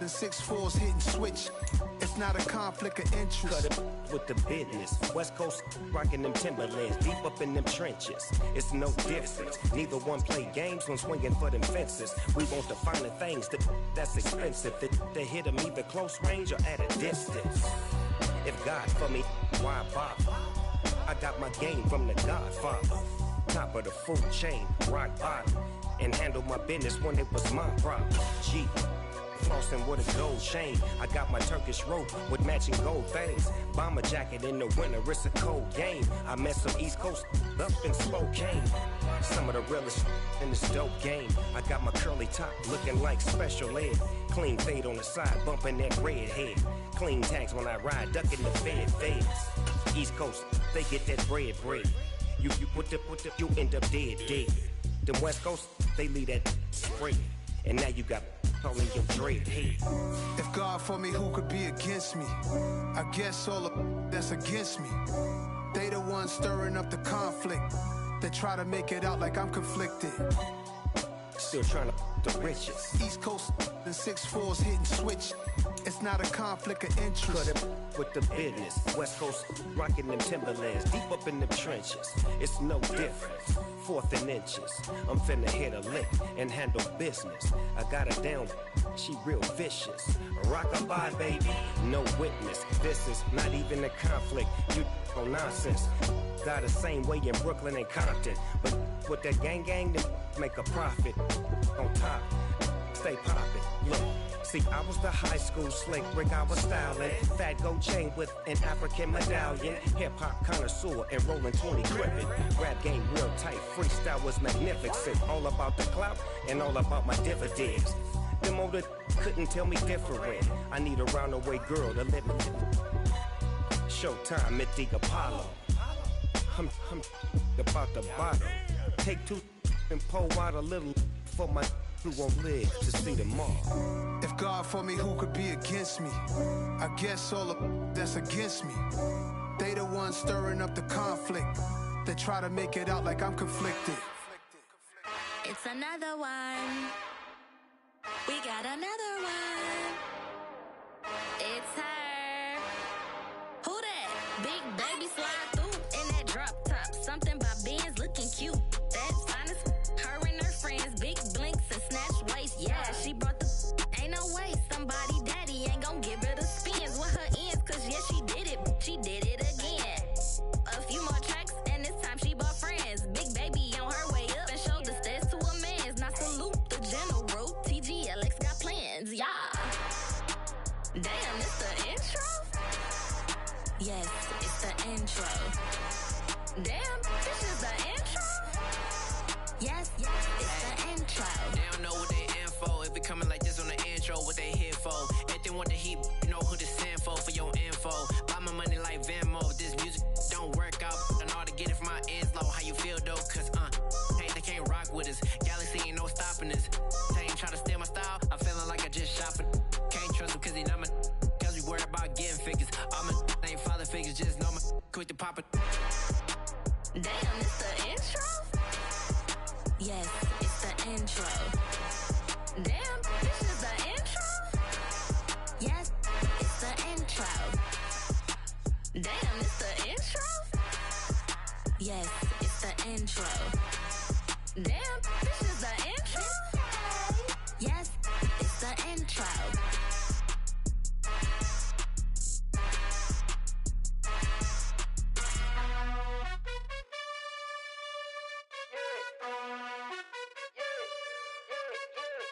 and 6'4's hitting switch. It's not a conflict of interest. Cut it with the business. West Coast rocking them Timberlands, deep up in them trenches. It's no difference. Neither one play games when swinging for them fences. We want the finer things that's expensive. They hit them either close range or at a distance. If God for me, why bother? I got my game from the Godfather. Top of the food chain, rock bottom. And handle my business when it was my problem. G. Flossing with a gold chain. I got my Turkish rope with matching gold things. Bomber jacket in the winter, it's a cold game. I met some East Coast up in Spokane. Some of the realest in this dope game. I got my curly top looking like special ed. Clean fade on the side, bumping that red head. Clean tags when I ride, ducking the feds. East Coast, they get that bread. You put the, you end up dead. Them West Coast, they leave that spread. And now you got calling your dread head. If God for me, who could be against me? I guess all of that's against me. They the ones stirring up the conflict. They try to make it out like I'm conflicted. Still trying to the riches. East Coast and 6'4's hitting switch. It's not a conflict of interest. Cut it with the business. West Coast rocking them Timberlands, deep up in them trenches. It's no difference. 4th and inches. I'm finna hit a lick and handle business. I got her down, she real vicious. Rock-a-bye, baby, no witness. This is not even a conflict. You on nonsense. Got the same way in Brooklyn and Compton. But with that gang, they make a profit. On top, stay poppin'. Look. See, I was the high school slick Rick, I was styling. Fat gold chain with an African medallion. Hip-hop connoisseur and rolling 20 gripping. Rap game real tight, freestyle was magnificent. All about the clout and all about my dividends. Them older couldn't tell me different. I need a roundaway girl to let me. Showtime at the Apollo. I'm about the bottle. Take 2 and pour out a little for my who won't live to see tomorrow. If God for me, who could be against me? I guess all of that's against me. They the ones stirring up the conflict. They try to make it out like I'm conflicted. It's another one. We got another one. It's her. Who that? Big baby slide through in that drop top. Something by Benz looking cute. That's finest. Her and her friends, big blinks and snatch waist. Yeah, she brought the. Ain't no way somebody daddy ain't gon' give her the spins with her ends. Cause yeah, she did it. She did it again. A few more tracks and this time she bought friends. Big baby on her way up and showed the stairs to a man's. Now salute the general. TGLX got plans. Yeah. Damn, it's the intro? Yes, it's the intro. Damn, this is the intro? Yes, it's the intro. They don't know what they in for. If it coming like this on the intro, what they here for? If they want the heat, you know who to send for your info. Buy my money like Venmo. This music don't work out. I know how to get it from my ends low. How you feel though? Cause hey, they can't rock with us. Galaxy ain't no stopping us. They ain't try to steal my style. I'm feeling like I just shopping. Can't trust him cause he not my. Cause we worried about getting figures. All my ain't father figures. Just know my quick to pop it. Damn, it's the intro? Yes, it's the intro. Damn, this is the intro? Yes, it's the intro. Damn, it's the intro? Yes, it's the intro. Damn, this is the intro? Yes, it's the intro.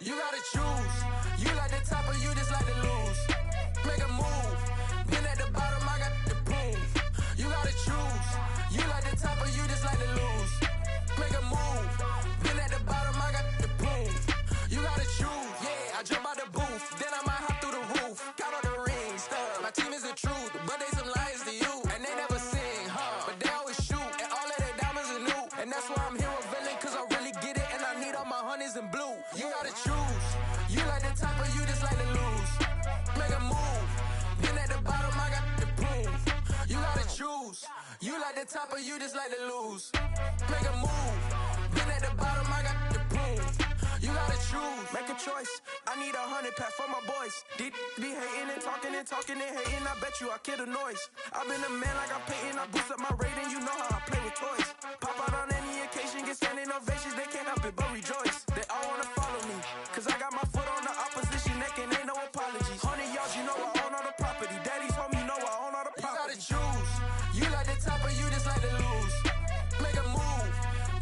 You gotta choose. You like the top or you just like to lose. Make a move. Been at the bottom, I got the proof. You gotta choose. You like the top or you just like to lose. Make a move. Been at the bottom, I got the proof. You gotta choose. Yeah, I jump out the booth. Then I might hop through the roof. Got all the rings, stuff. My team is the truth, but they some liars to you. And they never sing, but they always shoot. And all of their diamonds are new. And that's why I'm here with Villain, cause I really get it. And I need all my honeys in blue. You gotta choose. You like the top or you just like to lose. Make a move. Been at the bottom, I got the proof. You gotta choose. You like the top or you just like to lose. Make a move. Been at the bottom, I got the proof. You gotta choose. Make a choice. I I need 100 pack for my boys. These be hating and talking and talking and hating. I bet you I kill the noise. I've been a man like I'm Peyton. I boost up my rating. You know how I play with toys. Pop out on any occasion, get standing ovations. They can't help it but rejoice. They all wanna follow me, cause I got my foot on the opposition neck and ain't no apologies. 100 yards, you know I own all the property. Daddy's home, you know I own all the property. You gotta choose. You like the top or you just like to lose. Make a move.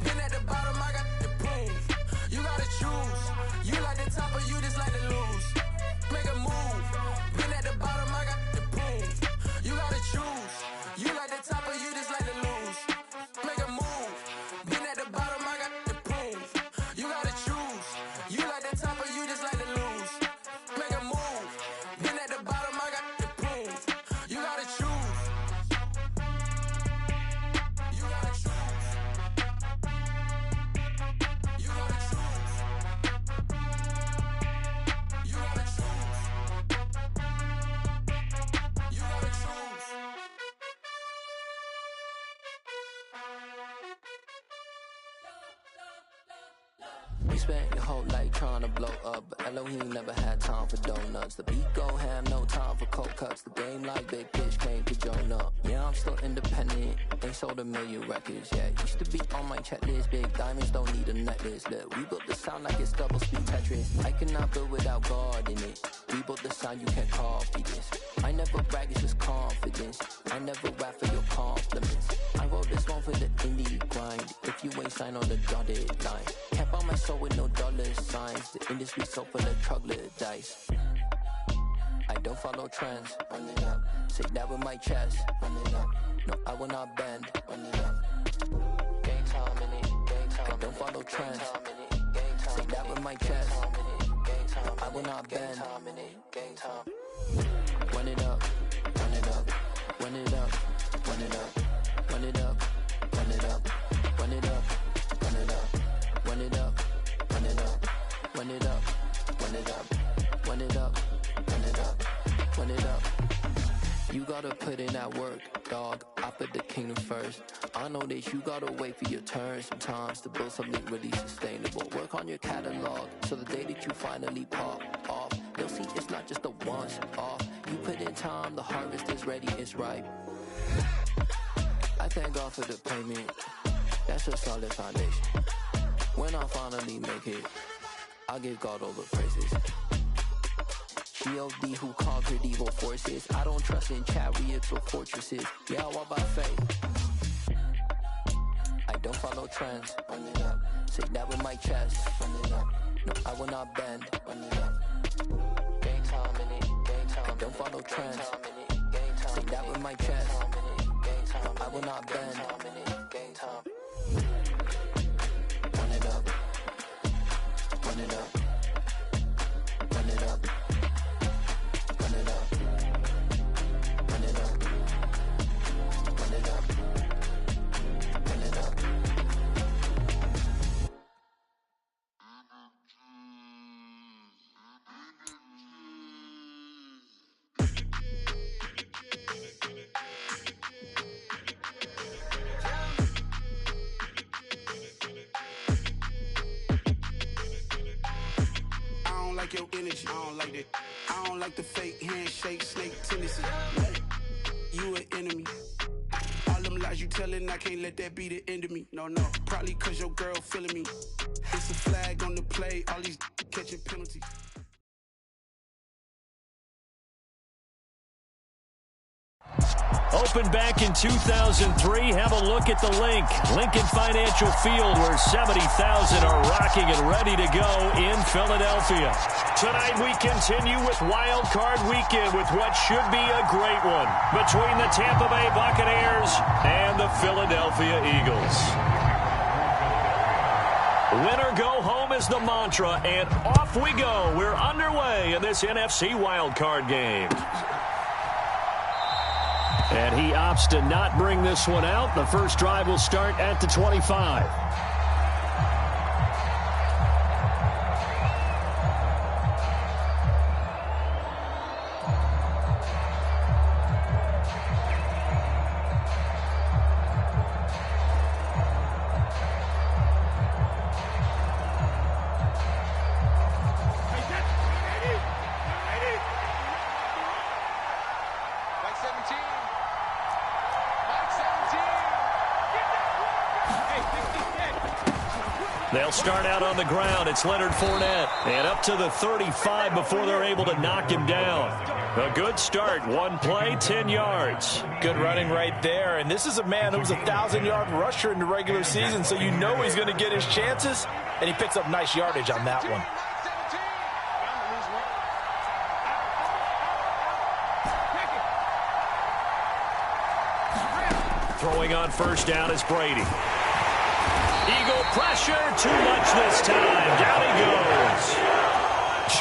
Been at the bottom, I got the prove. You gotta choose. You like the top or you just like to lose. Make a move. Been at the bottom, I got the prove. You gotta choose. You like the top or you just like to lose. Make a move. Been at the bottom, I got the prove. You gotta choose. You like the top or you just like to lose. Make a move. Been at the bottom, I got the prove. You gotta choose. You gotta choose. You gotta choose. You gotta choose. You gotta choose. You spent your whole life trying to blow up, but Elohim never had time for donuts. The beat go ham, no time for cold cuts. The game like Big Pitch came to Jonah. Yeah, I'm still independent, ain't sold a million records yet. Used to be on my checklist, big diamonds don't need a necklace. Look, we built the sound like it's double speed Tetris. I cannot build without God in it. We built the sound, you can't copy this. I never brag, it's just confidence. I never rap for your compliments. I wrote this one for the indie grind. If you ain't signed on the dotted line, can't buy my soul with no dollar signs. The industry so full of troglodytes. I don't follow trends. Run it up. Say that with my chest. Run it up. No, I will not bend. Run it up. Gang time in it. Gang time. I don't follow trends. Say that with my chest. I will not bend. Gang time. Run it up. Run it up. Run it up. Run it up. Run it up. Run it up. Run it up. Run it up. Run it up. Run it up. Run it up. Run it up. Run it up. Run it up. Run it up. You gotta put in that work, dog. I put the kingdom first. I know that you gotta wait for your turn sometimes to build something really sustainable. Work on your catalog so the day that you finally pop off, you'll see it's not just a once off. You put in time, the harvest is ready, it's ripe. I thank God for the payment. That's a solid foundation. When I finally make it, I'll give God all the praises. G.O.D. who conquered evil forces. I don't trust in chariots or fortresses. Yeah, I walk by faith. I don't follow trends. Run it up. Say that with my chest. Run it up. No, I will not bend. Run it up. Gang time in it. Gang time. I don't follow trends. Say that with my chest. I will not bend. Gang time. Run it up. Run it up. Run it up. Run it up. Run it up. Run it up. Run it up. Your energy, I don't like that. I don't like the fake handshake, snake tendency. You an enemy. All them lies you telling, I can't let that be the end of me. No, probably cause your girl feeling me. It's a flag on the play, all these catching penalties. Opened back in 2003. Have a look at the link. Lincoln Financial Field, where 70,000 are rocking and ready to go in Philadelphia. Tonight we continue with Wild Card Weekend with what should be a great one between the Tampa Bay Buccaneers and the Philadelphia Eagles. Win or go home is the mantra, and off we go. We're underway in this NFC Wild Card game. And he opts to not bring this one out. The first drive will start at the 25. They'll start out on the ground. It's Leonard Fournette. And up to the 35 before they're able to knock him down. A good start. One play, 10 yards. Good running right there. And this is a man who was a 1,000-yard rusher in the regular season, so you know he's going to get his chances. And he picks up nice yardage on that one. Throwing on first down is Brady. Eagle pressure, too much this time. Down he goes.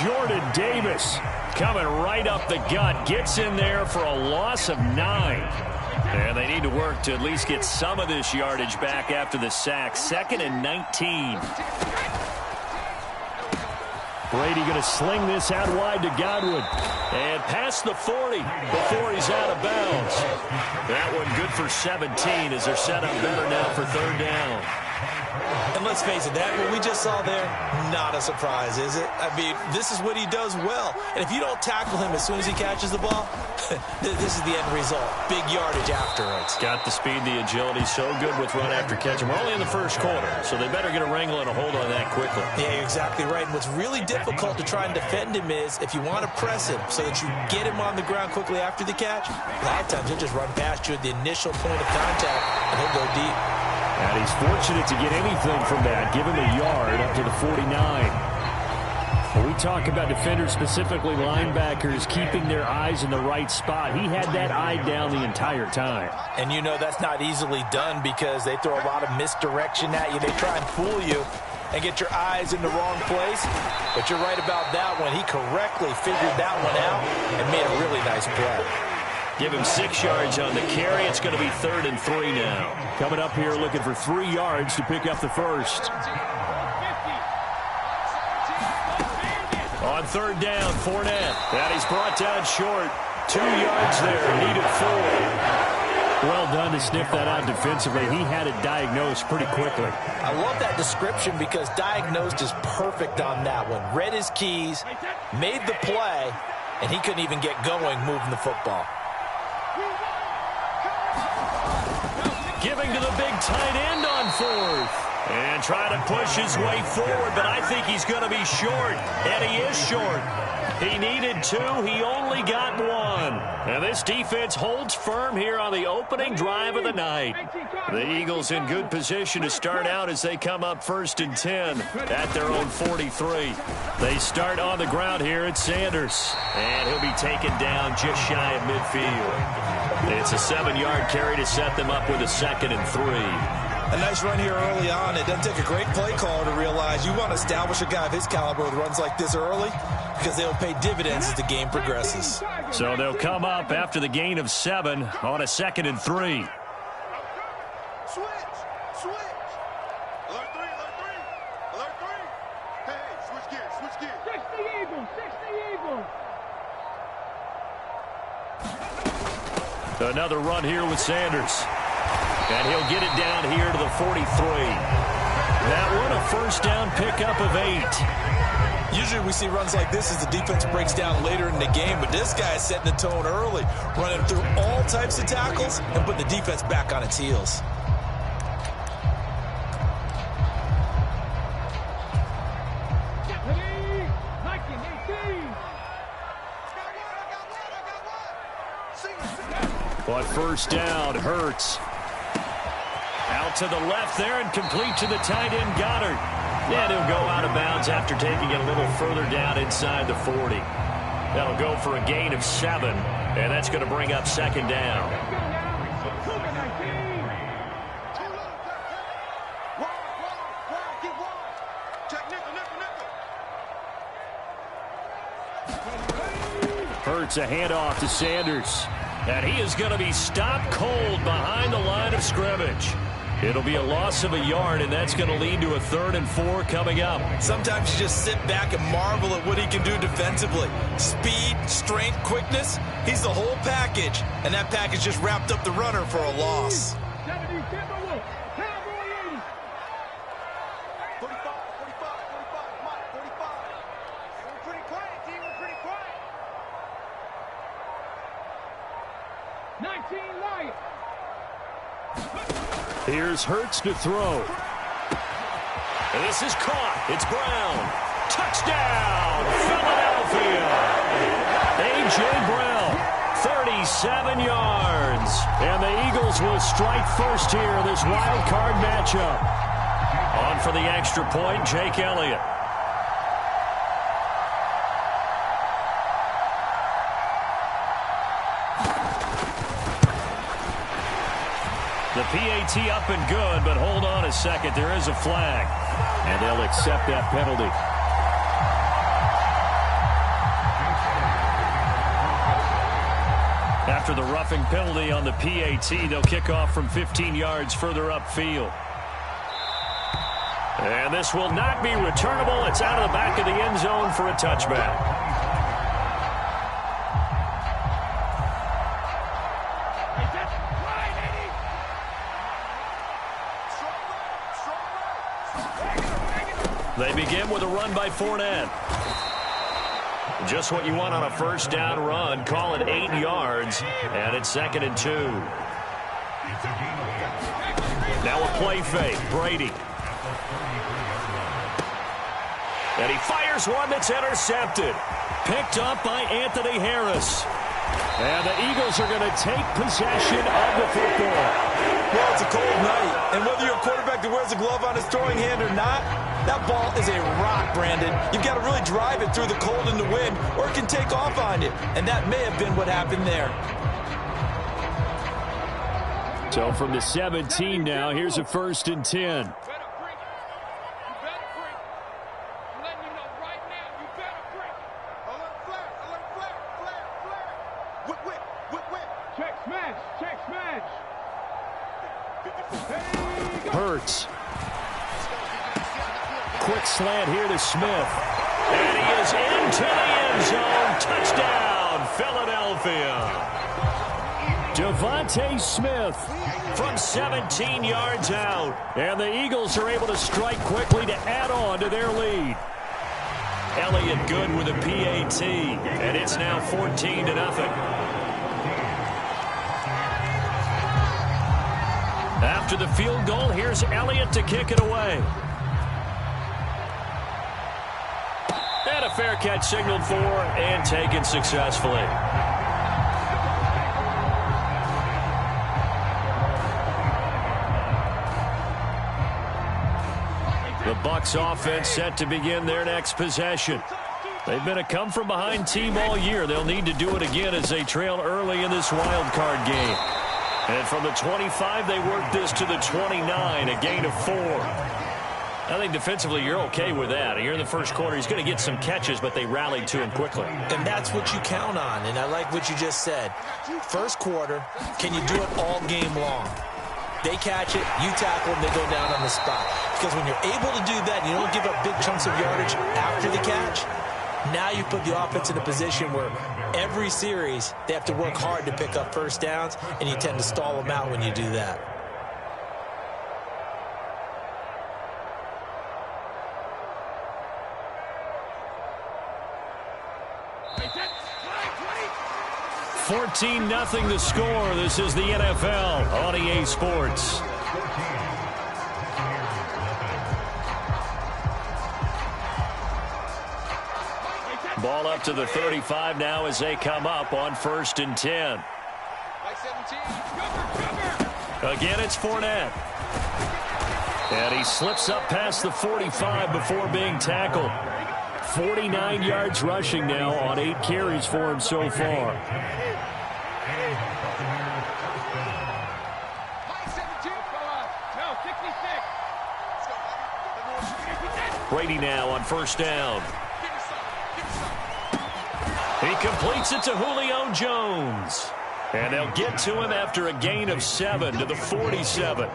Jordan Davis coming right up the gut. Gets in there for a loss of 9. And they need to work to at least get some of this yardage back after the sack. 2nd and 19. Brady going to sling this out wide to Godwin. And past the 40 before he's out of bounds. That one good for 17 as they're set up better now for 3rd down. And let's face it, that what we just saw there, not a surprise, is it? I mean, this is what he does well. And if you don't tackle him as soon as he catches the ball, this is the end result. Big yardage afterwards. Got the speed, the agility, so good with run after catch. We're only in the first quarter, so they better get a wrangle and a hold on that quickly. Yeah, you're exactly right. And what's really difficult to try and defend him is if you want to press him so that you get him on the ground quickly after the catch, a lot of times he'll just run past you at the initial point of contact, and he'll go deep. And he's fortunate to get anything from that. Give him a yard up to the 49. When we talk about defenders, specifically linebackers, keeping their eyes in the right spot, he had that eye down the entire time. And you know that's not easily done because they throw a lot of misdirection at you. They try and fool you and get your eyes in the wrong place. But you're right about that one. He correctly figured that one out and made a really nice play. Give him 6 yards on the carry. It's going to be 3rd and 3 now. Coming up here looking for 3 yards to pick up the first. On 3rd down, Fournette. And he's brought down short. 2 yards there. Needed 4. Well done to sniff that out defensively. He had it diagnosed pretty quickly. I love that description because diagnosed is perfect on that one. Read his keys, made the play, and he couldn't even get going moving the football. Giving to the big tight end on 4th. And trying to push his way forward, but I think he's going to be short. And he is short. He needed 2. He only got 1. And this defense holds firm here on the opening drive of the night. The Eagles in good position to start out as they come up 1st and 10 at their own 43. They start on the ground here at Sanders. And he'll be taken down just shy of midfield. It's a 7-yard carry to set them up with a 2nd and 3. A nice run here early on. It doesn't take a great play caller to realize you want to establish a guy of his caliber with runs like this early because they'll pay dividends as the game progresses. So they'll come up after the gain of 7 on a 2nd and 3. Switch. Alert 3. Hey, switch gears. 60 Eagles. Another run here with Sanders. And he'll get it down here to the 43. That one, a first down pickup of 8. Usually we see runs like this as the defense breaks down later in the game, but this guy is setting the tone early, running through all types of tackles and putting the defense back on its heels. But first down, Hurts. Out to the left there and complete to the tight end, Goddard. And he'll go out of bounds after taking it a little further down inside the 40. That'll go for a gain of 7, and that's going to bring up 2nd down. Hurts a handoff to Sanders. And he is going to be stopped cold behind the line of scrimmage. It'll be a loss of a yard, and that's going to lead to a 3rd and 4 coming up. Sometimes you just sit back and marvel at what he can do defensively. Speed, strength, quickness, he's the whole package. And that package just wrapped up the runner for a loss. 19 Lions. Here's Hurts to throw. And this is caught. It's Brown. Touchdown, Philadelphia. A.J. Brown, 37 yards. And the Eagles will strike first here in this wild card matchup. On for the extra point, Jake Elliott. The PAT up and good, but hold on a second. There is a flag. And they'll accept that penalty. After the roughing penalty on the PAT, they'll kick off from 15 yards further upfield. And this will not be returnable. It's out of the back of the end zone for a touchback. They begin with a run by Fournette. Just what you want on a first down run. Call it 8 yards, and it's 2nd and 2. Now a play fake. Brady. And he fires one that's intercepted. Picked up by Anthony Harris. And the Eagles are going to take possession of the football. Well, it's a cold night, and whether you're a quarterback that wears a glove on his throwing hand or not, that ball is a rock, Brandon. You've got to really drive it through the cold and the wind, or it can take off on you. And that may have been what happened there. So from the 17 now, here's a 1st and 10. Hurts. Quick slant here to Smith. And he is into the end zone. Touchdown, Philadelphia. Devontae Smith from 17 yards out. And the Eagles are able to strike quickly to add on to their lead. Elliott good with a PAT. And it's now 14-0. After the field goal, here's Elliott to kick it away. And a fair catch signaled for and taken successfully. The Bucs offense set to begin their next possession. They've been a come-from-behind team all year. They'll need to do it again as they trail early in this wild card game. And from the 25, they work this to the 29, a gain of 4. I think defensively you're okay with that. Here in the first quarter, he's going to get some catches, but they rallied to him quickly. And that's what you count on, and I like what you just said. First quarter, can you do it all game long? They catch it, you tackle them, they go down on the spot. Because when you're able to do that, you don't give up big chunks of yardage after the catch, now you put the offense in a position where every series they have to work hard to pick up first downs, and you tend to stall them out when you do that. $14-0 the score. This is the NFL on EA Sports. Ball up to the 35 now as they come up on 1st and 10. Again, it's Fournette. And he slips up past the 45 before being tackled. 49 yards rushing now on 8 carries for him so far. Brady now on 1st down. He completes it to Julio Jones. And they'll get to him after a gain of 7 to the 47.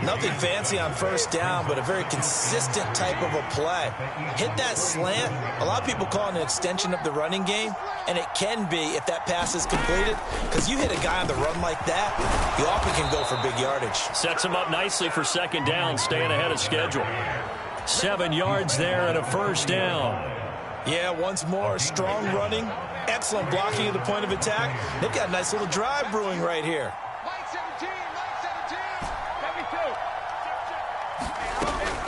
Nothing fancy on 1st down, but a very consistent type of a play. Hit that slant. A lot of people call it an extension of the running game, and it can be if that pass is completed, because you hit a guy on the run like that, you often can go for big yardage. Sets him up nicely for 2nd down, staying ahead of schedule. 7 yards there and a 1st down. Yeah, once more, strong running, excellent blocking at the point of attack. They've got a nice little drive brewing right here.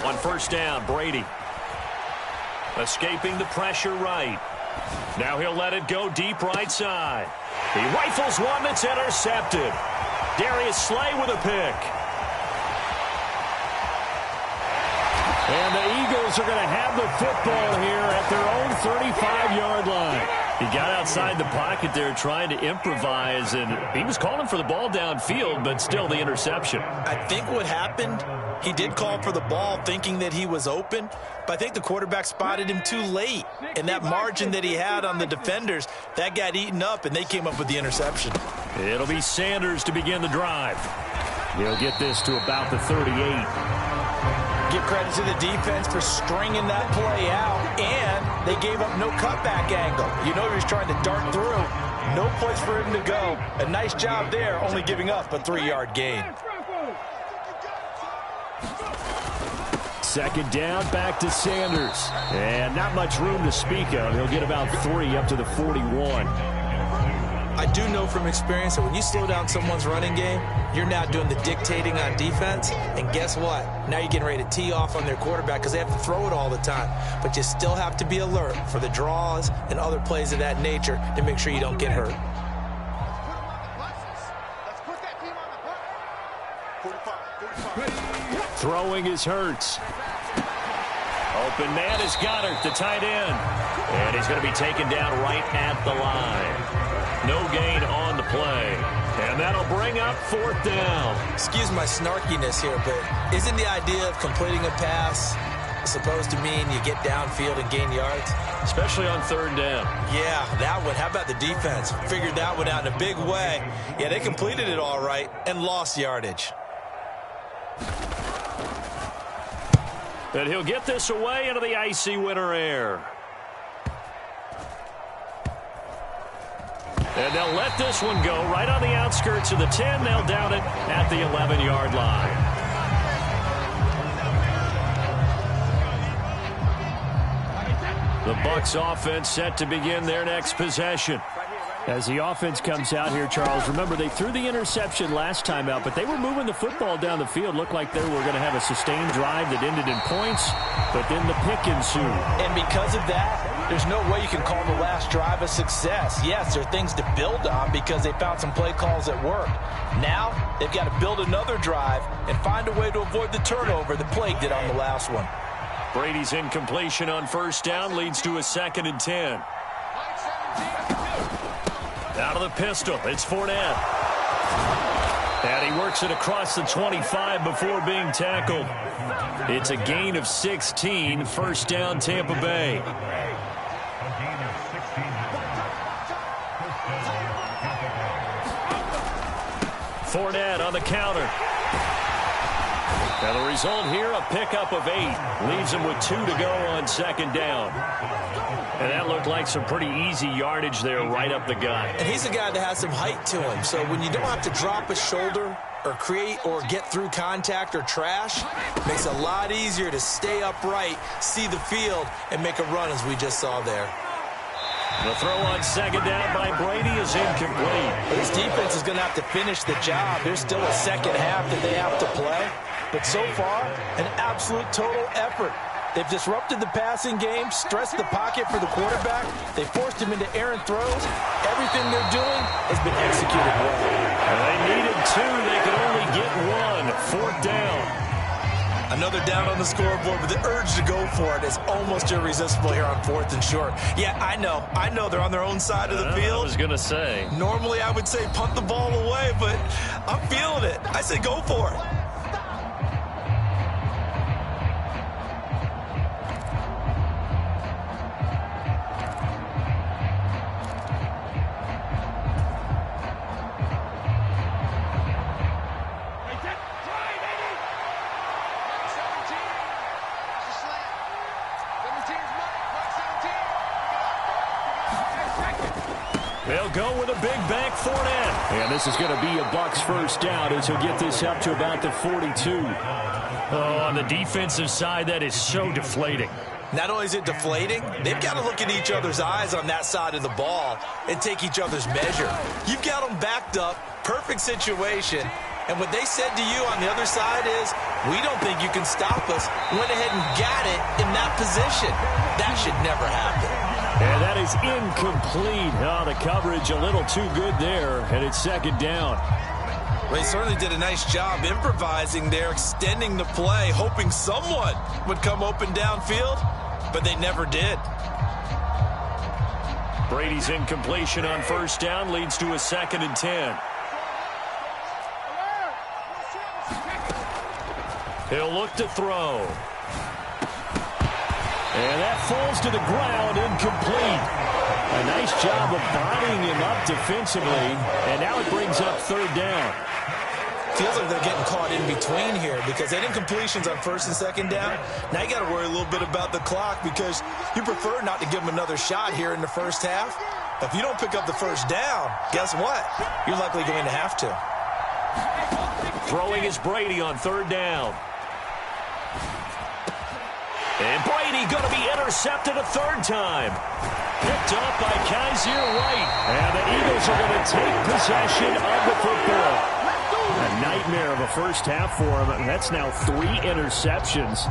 On first down, Brady. Escaping the pressure right. Now he'll let it go deep right side. He rifles one that's intercepted. Darius Slay with a pick. And the Eagles are going to have the football here at their own 35-yard line. He got outside the pocket there trying to improvise, and he was calling for the ball downfield, but still the interception. I think what happened, he did call for the ball thinking that he was open, but I think the quarterback spotted him too late. And that margin that he had on the defenders, that got eaten up, and they came up with the interception. It'll be Sanders to begin the drive. He'll get this to about the 38. Give credit to the defense for stringing that play out, and they gave up no cutback angle. You know he was trying to dart through. No place for him to go. A nice job there, only giving up a 3-yard gain. Second down, back to Sanders. And not much room to speak of. He'll get about 3 up to the 41. I do know from experience that when you slow down someone's running game, you're now doing the dictating on defense. And guess what? Now you're getting ready to tee off on their quarterback because they have to throw it all the time. But you still have to be alert for the draws and other plays of that nature to make sure you don't get hurt. Throwing is Hurts. Open man is Goddard, the tight end. And he's going to be taken down right at the line. No gain on the play. And that'll bring up 4th down. Excuse my snarkiness here, but isn't the idea of completing a pass supposed to mean you get downfield and gain yards? Especially on 3rd down. Yeah, that one. How about the defense? Figured that one out in a big way. Yeah, they completed it all right and lost yardage. And he'll get this away into the icy winter air. And they'll let this one go right on the outskirts of the 10. They'll down it at the 11-yard line. The Bucs offense set to begin their next possession. As the offense comes out here, Charles, remember they threw the interception last time out, but they were moving the football down the field. Looked like they were going to have a sustained drive that ended in points, but then the pick ensued. And because of that, there's no way you can call the last drive a success. Yes, there are things to build on because they found some play calls that work. Now, they've got to build another drive and find a way to avoid the turnover that plagued it on the last one. Brady's incompletion on 1st down leads to a 2nd and 10. Out of the pistol, it's Fournette. And he works it across the 25 before being tackled. It's a gain of 16, 1st down Tampa Bay. Fournette on the counter. Now the result here, a pickup of 8. Leaves him with 2 to go on 2nd down. And that looked like some pretty easy yardage there right up the gut. And he's a guy that has some height to him. So when you don't have to drop a shoulder or create or get through contact or trash, it makes it a lot easier to stay upright, see the field, and make a run as we just saw there. The throw on 2nd down by Brady is incomplete. This defense is going to have to finish the job. There's still a second half that they have to play. But so far, an absolute total effort. They've disrupted the passing game, stressed the pocket for the quarterback. They forced him into errant throws. Everything they're doing has been executed well. And they needed 2. They could only get 1. 4th down. Another down on the scoreboard, but the urge to go for it is almost irresistible here on 4th and short. Yeah, I know they're on their own side of the field. I was going to say. Normally I would say punt the ball away, but I'm feeling it. I say go for it. They'll go with a big back Fournette. And this is going to be a Bucs 1st down as he'll get this up to about the 42. Oh, on the defensive side, that is so deflating. Not only is it deflating, they've got to look in each other's eyes on that side of the ball and take each other's measure. You've got them backed up, perfect situation, And what they said to you on the other side is, we don't think you can stop us. Went ahead and got it in that position. That should never happen. And that is incomplete. Oh, the coverage a little too good there, and it's second down. Well, he certainly did a nice job improvising there, extending the play, hoping someone would come open downfield, but they never did. Brady's incompletion on first down leads to a 2nd and 10. He'll look to throw. And that falls to the ground, incomplete. A nice job of bodying him up defensively, and now it brings up 3rd down. Feels like they're getting caught in between here because they didn't completions on 1st and 2nd down. Now you got to worry a little bit about the clock because you prefer not to give them another shot here in the first half. If you don't pick up the 1st down, guess what? You're likely going to have to. Throwing is Brady on 3rd down. And Brady going to be intercepted a 3rd time. Picked up by Kaiser White. And the Eagles are going to take possession of the football. A nightmare of a first half for him. That's now 3 interceptions.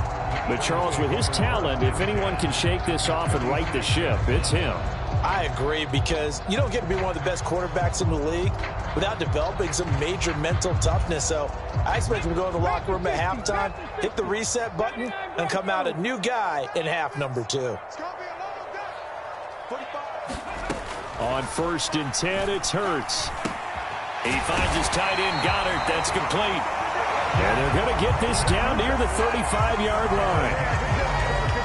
But Charles, with his talent, if anyone can shake this off and right the ship, it's him. I agree, because you don't get to be one of the best quarterbacks in the league without developing some major mental toughness. So I expect him to go in the locker room at halftime, hit the reset button, and come out a new guy in half number 2. On 1st and 10, it's Hurts. He finds his tight end, Goddard. That's complete. And they're going to get this down near the 35-yard line.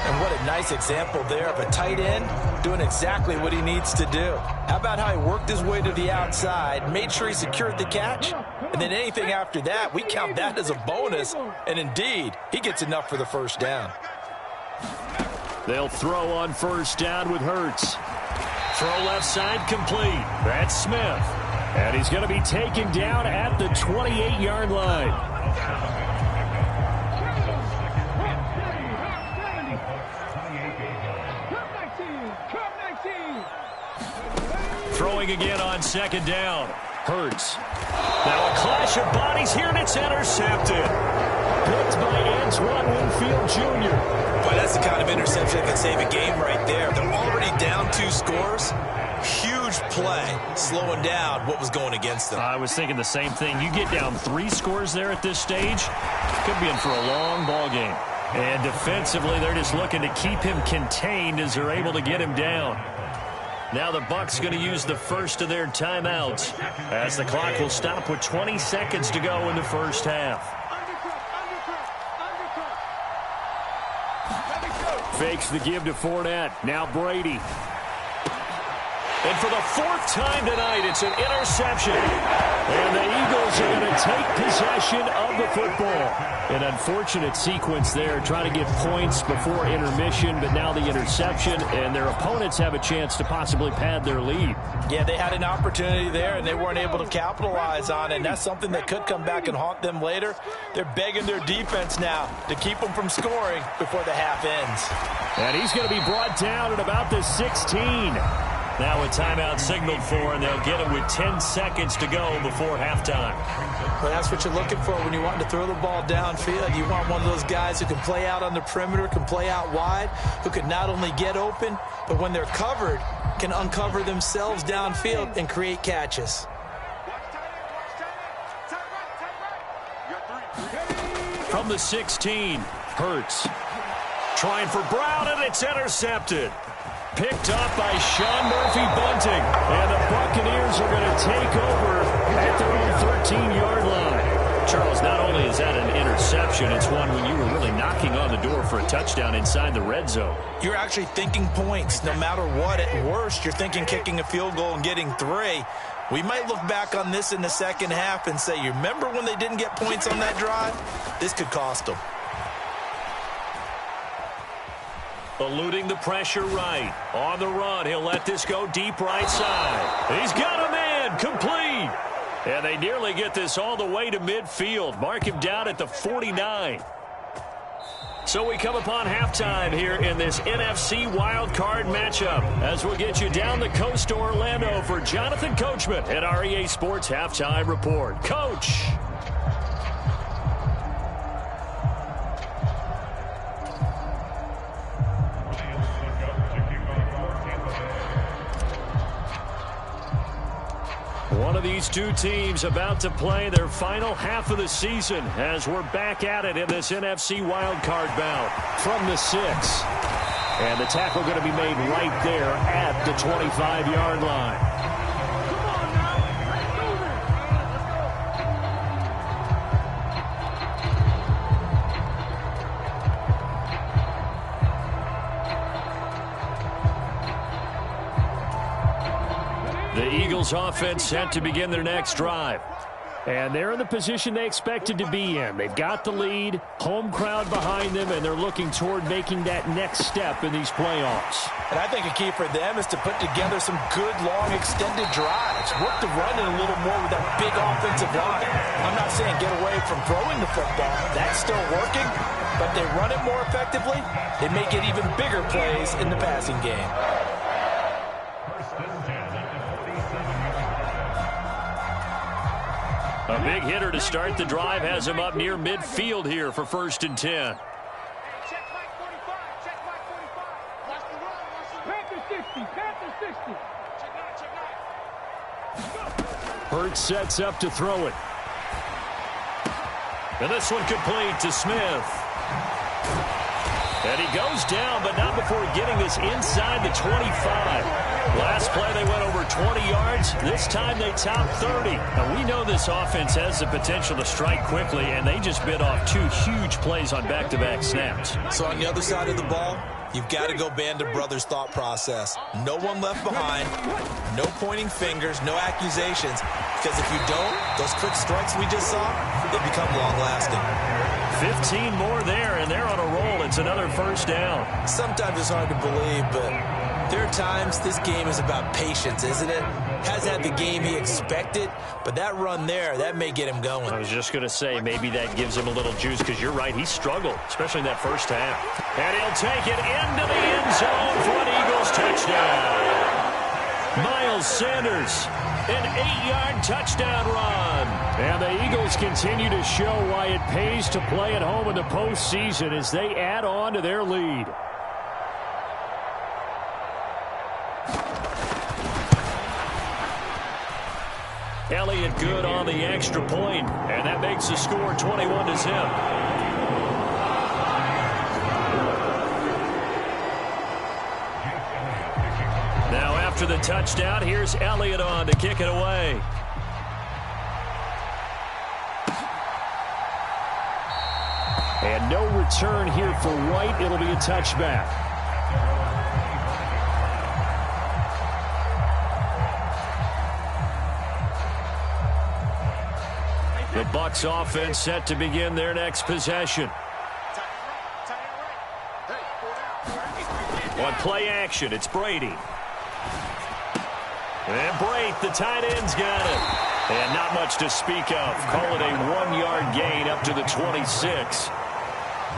And what a nice example there of a tight end doing exactly what he needs to do. How about how he worked his way to the outside, made sure he secured the catch, and then anything after that, we count that as a bonus. And indeed, he gets enough for the 1st down. They'll throw on 1st down with Hurts. Throw left side complete. That's Smith. And he's going to be taken down at the 28-yard line. Throwing again on 2nd down. Hurts. Now a clash of bodies here, and it's intercepted. Picked by Antoine Winfield Jr. Boy, that's the kind of interception that can save a game right there. They're already down 2 scores. Huge play, slowing down what was going against them. I was thinking the same thing. You get down 3 scores there at this stage, could be in for a long ball game. And defensively, they're just looking to keep him contained as they're able to get him down. Now the Bucs going to use the first of their timeouts as the clock will stop with 20 seconds to go in the first half. Fakes the give to Fournette. Now Brady. And for the 4th time tonight, it's an interception. And the Eagles are going to take possession of the football. An unfortunate sequence there, trying to get points before intermission, but now the interception, and their opponents have a chance to possibly pad their lead. Yeah, they had an opportunity there, and they weren't able to capitalize on it, and that's something that could come back and haunt them later. They're begging their defense now to keep them from scoring before the half ends. And he's going to be brought down at about the 16. Now a timeout signaled for, and they'll get it with 10 seconds to go before halftime. Well, that's what you're looking for when you want to throw the ball downfield. You want one of those guys who can play out on the perimeter, can play out wide, who can not only get open, but when they're covered, can uncover themselves downfield and create catches. From the 16, Hurts. Trying for Brown, and it's intercepted. Picked up by Sean Murphy-Bunting. And the Buccaneers are going to take over at their own 13-yard line. Charles, not only is that an interception, it's one when you were really knocking on the door for a touchdown inside the red zone. You're actually thinking points no matter what. At worst, you're thinking kicking a field goal and getting 3. We might look back on this in the second half and say, you remember when they didn't get points on that drive? This could cost them. Eluding the pressure right. On the run, he'll let this go deep right side. He's got a man, complete. And they nearly get this all the way to midfield. Mark him down at the 49. So we come upon halftime here in this NFC wildcard matchup as we'll get you down the coast to Orlando for Jonathan Coachman at our EA Sports Halftime Report. Coach. of these two teams about to play their final half of the season as we're back at it in this NFC wildcard bout from the 6. And the tackle going to be made right there at the 25-yard line. The Eagles offense set to begin their next drive. And they're in the position they expected to be in. They've got the lead, home crowd behind them, and they're looking toward making that next step in these playoffs. And I think a key for them is to put together some good, long, extended drives. Work the run in a little more with that big offensive line. I'm not saying get away from throwing the football. That's still working. But they run it more effectively, they may get even bigger plays in the passing game. A big hitter to start the drive has him up near midfield here for 1st and 10. Check Mike 45. Check Mike 45. Watch the run. Panther 60. Panther 60. Check 9. Hurts sets up to throw it. And this one complete to Smith. And he goes down, but not before getting this inside the 25. Last play, they went over 20 yards. This time, they topped 30. Now, we know this offense has the potential to strike quickly, and they just bit off 2 huge plays on back-to-back snaps. So on the other side of the ball, you've got to go Band of Brothers thought process. No one left behind, no pointing fingers, no accusations. Because if you don't, those quick strikes we just saw, they become long-lasting. 15 more there, and they're on a roll. It's another 1st down. Sometimes it's hard to believe, but there are times this game is about patience, isn't it? Has had the game he expected, but that run there, that may get him going. I was just going to say, maybe that gives him a little juice, because you're right, he struggled, especially in that 1st half. And he'll take it into the end zone for an Eagles touchdown. Miles Sanders, an 8-yard touchdown run. And the Eagles continue to show why it pays to play at home in the postseason as they add on to their lead. Elliott good on the extra point, and that makes the score 21-0. Now after the touchdown, here's Elliott on to kick it away. And no return here for White. It'll be a touchback. The Bucs offense set to begin their next possession. On play action, it's Brady. And Brate, the tight end's got it. And not much to speak of. Call it a 1-yard gain up to the 26.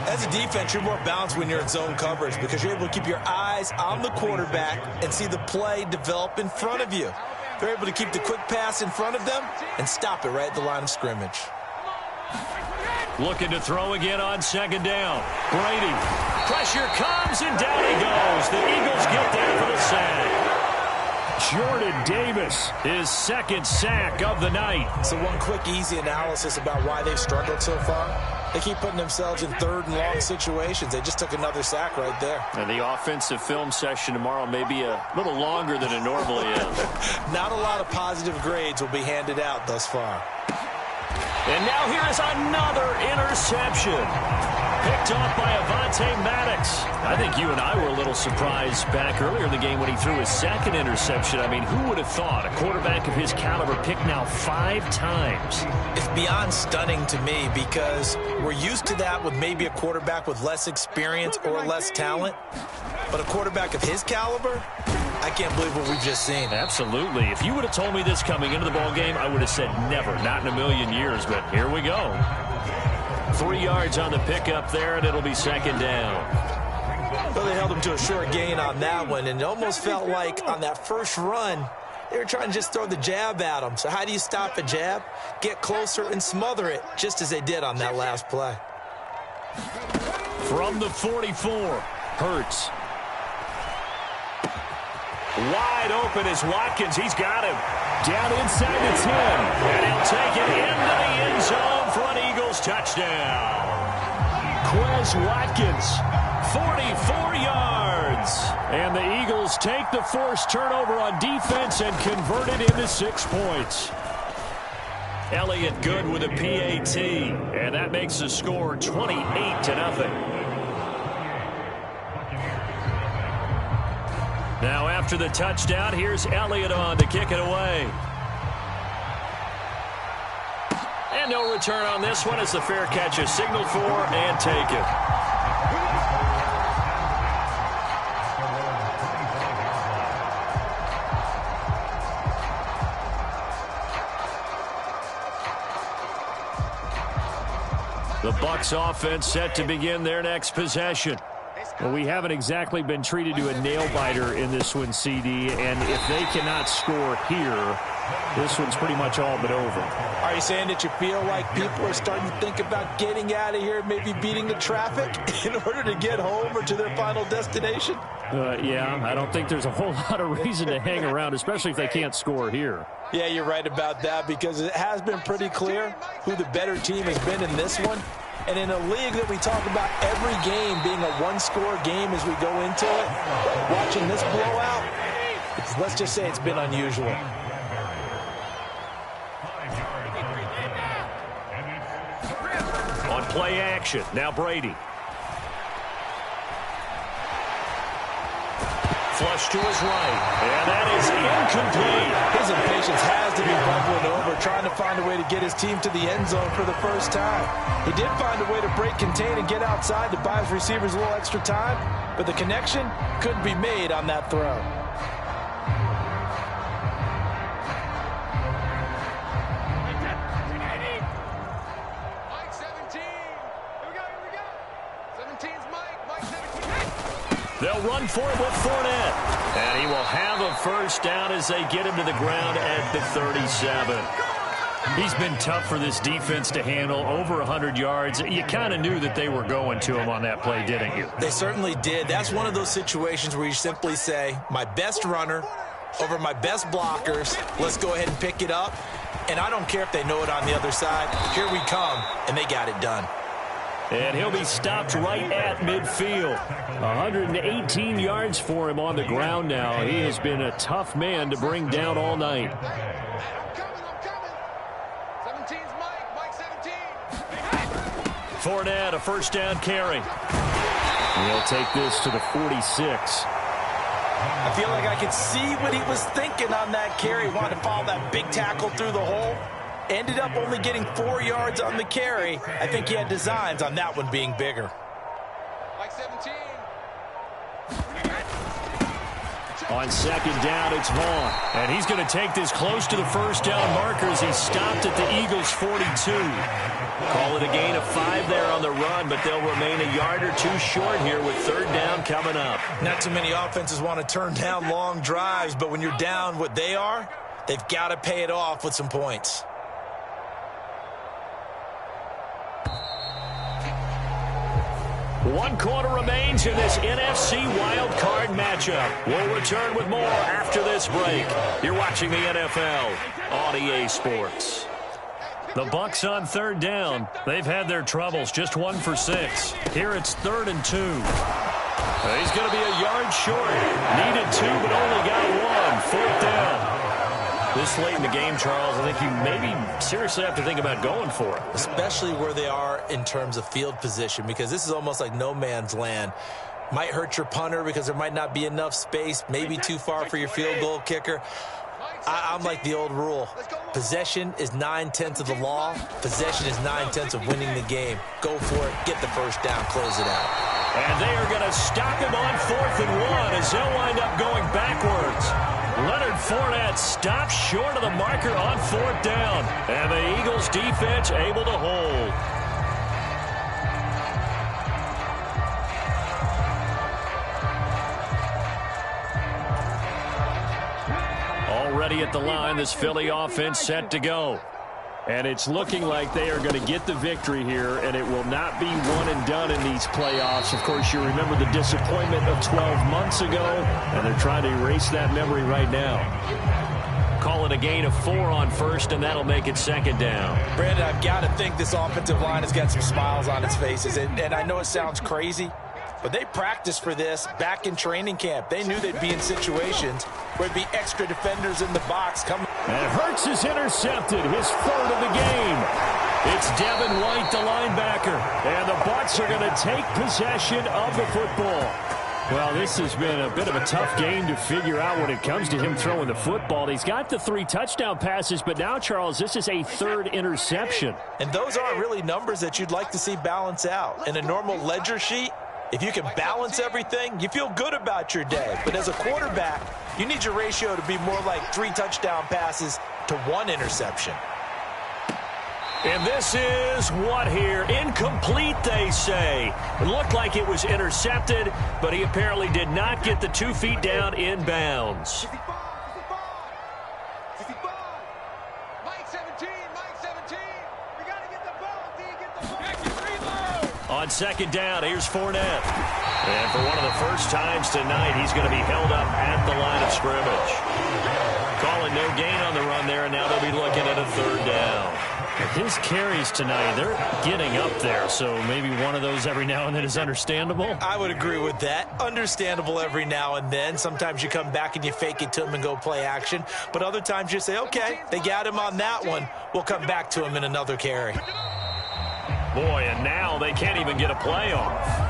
As a defense, you're more balanced when you're in zone coverage because you're able to keep your eyes on the quarterback and see the play develop in front of you. They're able to keep the quick pass in front of them and stop it right at the line of scrimmage. Looking to throw again on 2nd down. Brady. Pressure comes, and down he goes. The Eagles get there for the sack. Jordan Davis, his 2nd sack of the night. So one quick, easy analysis about why they've struggled so far. They keep putting themselves in 3rd and long situations. They just took another sack right there. And the offensive film session tomorrow may be a little longer than it normally is. Not a lot of positive grades will be handed out thus far. And now here is another interception. Picked off by Avonte Maddox. I think you and I were a little surprised back earlier in the game when he threw his 2nd interception. I mean, who would have thought a quarterback of his caliber picked now 5 times? It's beyond stunning to me because we're used to that with maybe a quarterback with less experience or less talent. But a quarterback of his caliber, I can't believe what we've just seen. Absolutely. If you would have told me this coming into the ballgame, I would have said never, not in a million years. But here we go. 3 yards on the pickup there, and it'll be 2nd down. Well, they held him to a short gain on that one, and it almost felt like on that first run, they were trying to just throw the jab at him. So how do you stop a jab? Get closer and smother it, just as they did on that last play. From the 44, Hurts. Wide open is Watkins. He's got him. Down inside the 10. And he'll take it into the end zone for an Eagles touchdown. Quez Watkins, 44 yards. And the Eagles take the forced turnover on defense and convert it into 6 points. Elliott good with a PAT. And that makes the score 28-0. Now after the touchdown, here's Elliott on to kick it away. And no return on this one as the fair catch is signaled for and taken. The Bucs offense set to begin their next possession. Well, we haven't exactly been treated to a nail-biter in this one, CD, and if they cannot score here, this one's pretty much all but over. Are you saying that you feel like people are starting to think about getting out of here, maybe beating the traffic in order to get home or to their final destination? Yeah, I don't think there's a whole lot of reason to hang around, especially if they can't score here. Yeah, you're right about that because it has been pretty clear who the better team has been in this one. And in a league that we talk about every game being a one-score game as we go into it, watching this blowout, let's just say it's been unusual. On play action, now Brady. Flush to his right, and that is incomplete. His impatience has to be bubbling over, trying to find a way to get his team to the end zone for the first time. He did find a way to break, contain, and get outside to buy his receivers a little extra time, but the connection couldn't be made on that throw. Mike 17. Here we go. 17's Mike 17. They'll run for it with Fournette. And he will have a first down as they get him to the ground at the 37. He's been tough for this defense to handle, over 100 yards. You kind of knew that they were going to him on that play, didn't you? They certainly did. That's one of those situations where you simply say, my best runner over my best blockers, let's go ahead and pick it up. And I don't care if they know it on the other side. Here we come, and they got it done. And he'll be stopped right at midfield. 118 yards for him on the ground now. He has been a tough man to bring down all night. I'm coming. 17's Mike 17. Fournette, a first down carry. He'll take this to the 46. I feel like I could see what he was thinking on that carry. Wanted to follow that big tackle through the hole. Ended up only getting 4 yards on the carry. I think he had designs on that one being bigger. Mike 17. On second down, it's Vaughn. And he's going to take this close to the first down markers. He stopped at the Eagles' 42. Call it a gain of 5 there on the run, but they'll remain a yard or two short here with third down coming up. Not too many offenses want to turn down long drives, but when you're down what they are, they've got to pay it off with some points. One quarter remains in this NFC wildcard matchup. We'll return with more after this break. You're watching the NFL on EA Sports. The Bucs on third down. They've had their troubles, just 1 for 6. Here it's 3rd and 2. He's going to be a yard short. Needed 2, but only got 1. 4th down. This late in the game, Charles, I think you maybe seriously have to think about going for it. Especially where they are in terms of field position, because this is almost like no man's land. Might hurt your punter because there might not be enough space, maybe too far for your field goal kicker. I'm like the old rule. Possession is 9/10 of the law. Possession is 9/10 of winning the game. Go for it. Get the first down. Close it out. And they are going to stop him on 4th and 1 as they'll wind up going backwards. Leonard Fournette stops short of the marker on 4th down. And the Eagles defense able to hold. Already at the line, this Philly offense set to go. And it's looking like they are going to get the victory here, and it will not be one and done in these playoffs. Of course, you remember the disappointment of 12 months ago, and they're trying to erase that memory right now. Call it a gain of 4 on first, and that'll make it second down. Brandon, I've got to think this offensive line has got some smiles on its faces, and I know it sounds crazy, but they practiced for this back in training camp. They knew they'd be in situations where there'd be extra defenders in the box coming. And Hurts is intercepted, his 3rd of the game. It's Devin White, the linebacker, and the Bucs are going to take possession of the football. Well, this has been a bit of a tough game to figure out when it comes to him throwing the football. He's got the 3 touchdown passes, but now, Charles, this is a 3rd interception. And those aren't really numbers that you'd like to see balance out. In a normal ledger sheet, if you can balance everything, you feel good about your day. But as a quarterback, you need your ratio to be more like 3 touchdown passes to 1 interception. And this is what here? Incomplete, they say. It looked like it was intercepted, but he apparently did not get the 2 feet down in bounds. On second down, here's Fournette. And for one of the first times tonight, he's going to be held up at the line of scrimmage. Calling no gain on the run there, and now they'll be looking at a 3rd down. His carries tonight, they're getting up there, so maybe one of those every now and then is understandable. I would agree with that. Understandable every now and then. Sometimes you come back and you fake it to him and go play action. But other times you say, okay, they got him on that one. We'll come back to him in another carry. Boy, and now they can't even get a play off.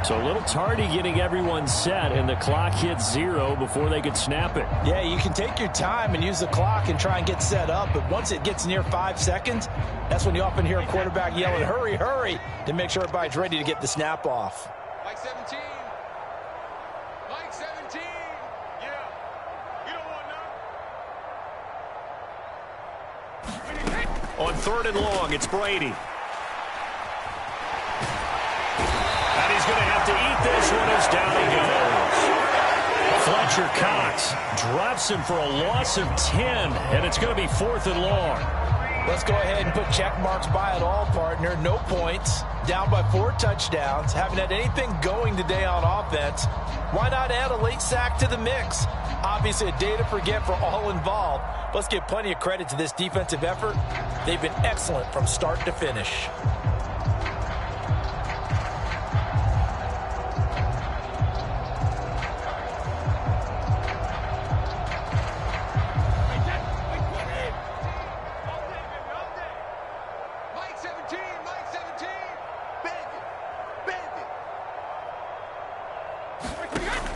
So a little tardy getting everyone set, and the clock hits 0 before they could snap it. Yeah, you can take your time and use the clock and try and get set up, but once it gets near 5 seconds, that's when you often hear a quarterback yelling, hurry, hurry, to make sure everybody's ready to get the snap off. Mike 17. Mike 17. Yeah. You don't want none. On 3rd and long, it's Brady. And he's going to have to eat this one as down he goes. Fletcher Cox drops him for a loss of 10, and it's going to be 4th and long. Let's go ahead and put check marks by it all, partner. No points. Down by 4 touchdowns. Haven't had anything going today on offense. Why not add a late sack to the mix? Obviously a day to forget for all involved. Let's give plenty of credit to this defensive effort. They've been excellent from start to finish.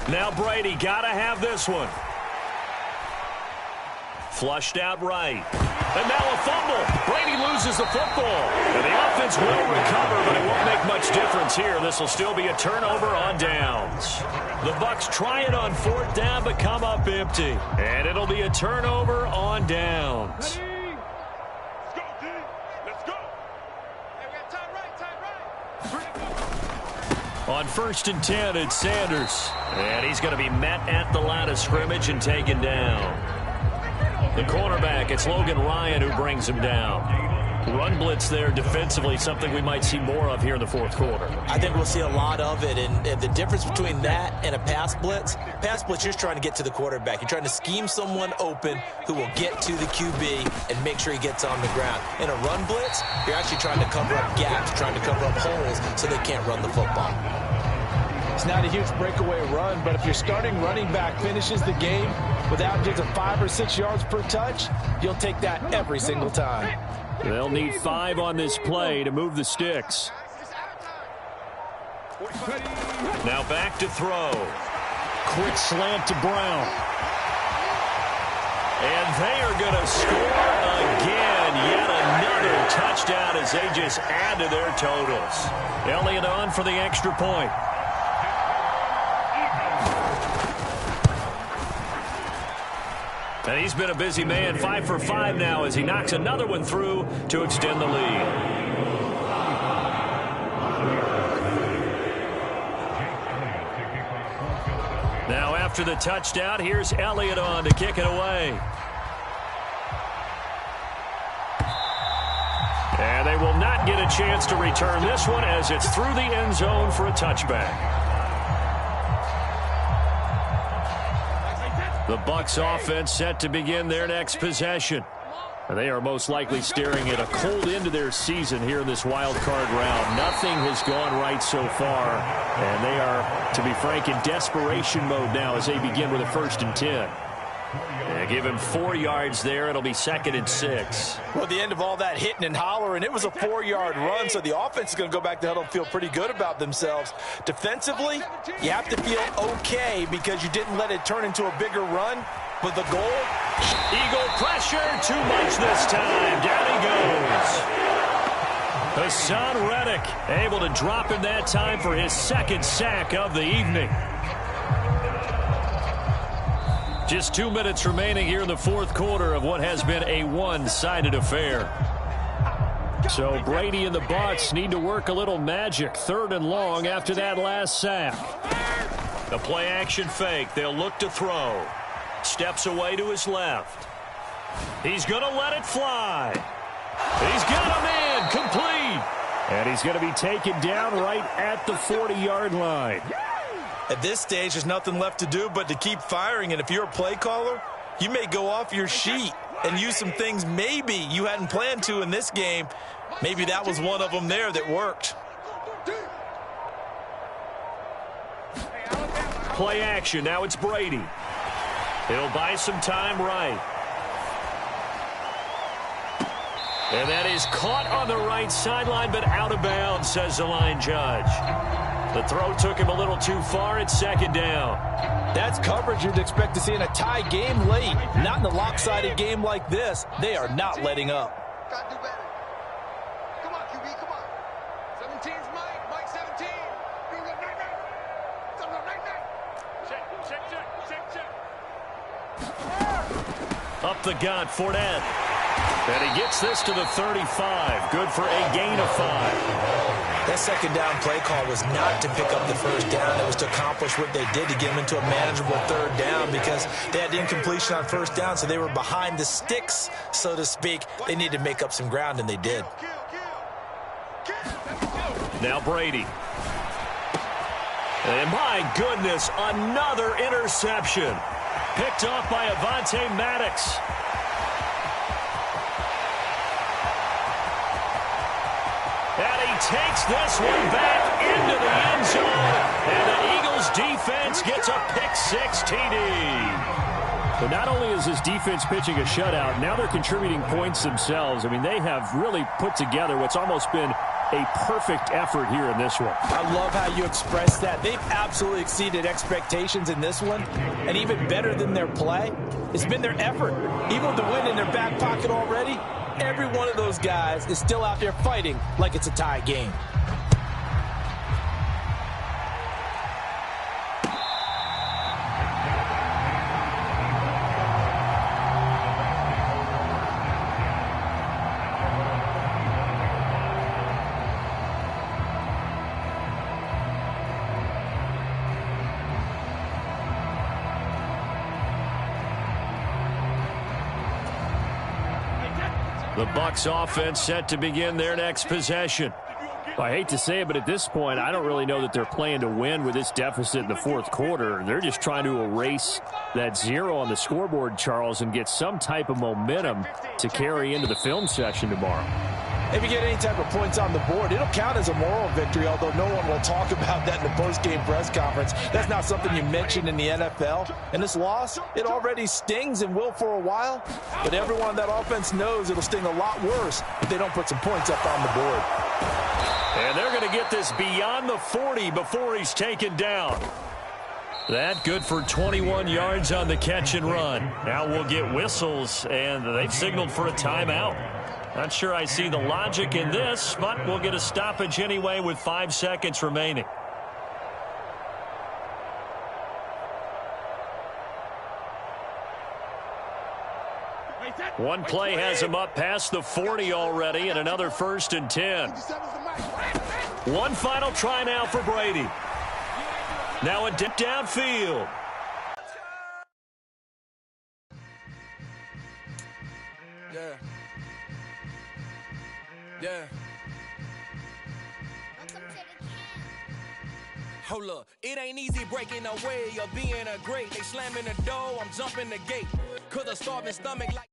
Now Brady got to have this one. Flushed out right. And now a fumble. Brady loses the football. And the offense will recover, but it won't make much difference here. This will still be a turnover on downs. The Bucs try it on 4th down, but come up empty. And it'll be a turnover on downs. Ready? Let's go, D. Let's go. Hey, we got time right. On 1st and 10, it's Sanders. And he's going to be met at the line of scrimmage and taken down. The cornerback, it's Logan Ryan who brings him down. Run blitz there defensively, something we might see more of here in the 4th quarter. I think we'll see a lot of it, and the difference between that and a pass blitz, you're just trying to get to the quarterback. You're trying to scheme someone open who will get to the QB and make sure he gets on the ground. In a run blitz, you're actually trying to cover up gaps, trying to cover up holes so they can't run the football. It's not a huge breakaway run, but if your starting running back finishes the game with averages of 5 or 6 yards per touch, you'll take that every single time. They'll need 5 on this play to move the sticks. Now back to throw. Quick slant to Brown. And they are going to score again. Yet another touchdown as they just add to their totals. Elliott on for the extra point. And he's been a busy man, 5 for 5 now as he knocks another one through to extend the lead. Now after the touchdown, here's Elliott on to kick it away. they will not get a chance to return this one as it's through the end zone for a touchback. The Bucs offense set to begin their next possession. They are most likely staring at a cold end to their season here in this wild card round. Nothing has gone right so far, and they are, to be frank, in desperation mode now as they begin with a 1st and 10. And give him 4 yards there. It'll be 2nd and 6. Well, at the end of all that hitting and hollering, it was a 4-yard run, so the offense is going to go back to huddle and feel pretty good about themselves. Defensively, you have to feel okay because you didn't let it turn into a bigger run. But the goal, Eagle pressure, too much this time. Down he goes. Hassan Reddick able to drop him that time for his 2nd sack of the evening. Just 2 minutes remaining here in the 4th quarter of what has been a one-sided affair. So Brady and the Bucs need to work a little magic. 3rd and long after that last sack. The play action fake. They'll look to throw. Steps away to his left. He's going to let it fly. He's got him in. Complete. And he's going to be taken down right at the 40-yard line. At this stage, there's nothing left to do but to keep firing. And if you're a play caller, you may go off your sheet and use some things maybe you hadn't planned to in this game. Maybe that was one of them there that worked. Play action. Now it's Brady. He'll buy some time right. And that is caught on the right sideline, but out of bounds, says the line judge. The throw took him a little too far. It's 2nd down. That's coverage you'd expect to see in a tie game late. Not in a lopsided game like this. They are not letting up. Got to do better. Come on, QB, come on. 17's Mike. Mike 17. Bring up night. Check. Up the gut, Fournette. And he gets this to the 35. Good for a gain of 5. That 2nd down play call was not to pick up the 1st down. It was to accomplish what they did to get them into a manageable 3rd down because they had the incompletion on 1st down, so they were behind the sticks, so to speak. They needed to make up some ground, and they did. Now Brady. And my goodness, another interception. Picked off by Avonte Maddox. And he takes this one back into the end zone. And the Eagles defense gets a pick-6 TD. But not only is this defense pitching a shutout, now they're contributing points themselves. I mean, they have really put together what's almost been a perfect effort here in this one. I love how you express that. They've absolutely exceeded expectations in this one. And even better than their play, it's been their effort. Even with the win in their back pocket already, every one of those guys is still out there fighting like it's a tie game. The Bucs offense set to begin their next possession. I hate to say it, but at this point, I don't really know that they're playing to win with this deficit in the 4th quarter. They're just trying to erase that 0 on the scoreboard, Charles, and get some type of momentum to carry into the film session tomorrow. If you get any type of points on the board, it'll count as a moral victory, although no one will talk about that in the post-game press conference. That's not something you mention in the NFL. And this loss, it already stings and will for a while, but everyone on that offense knows it'll sting a lot worse if they don't put some points up on the board. And they're going to get this beyond the 40 before he's taken down. That good for 21 yards on the catch and run. Now we'll get whistles, and they've signaled for a timeout. Not sure I see the logic in this, but we'll get a stoppage anyway with 5 seconds remaining. One play has him up past the 40 already, and another 1st and 10. One final try now for Brady. Now a dip downfield. Yeah. Hold up, it ain't easy breaking away or being a great. They slamming the door, I'm jumping the gate. Cause a starving stomach like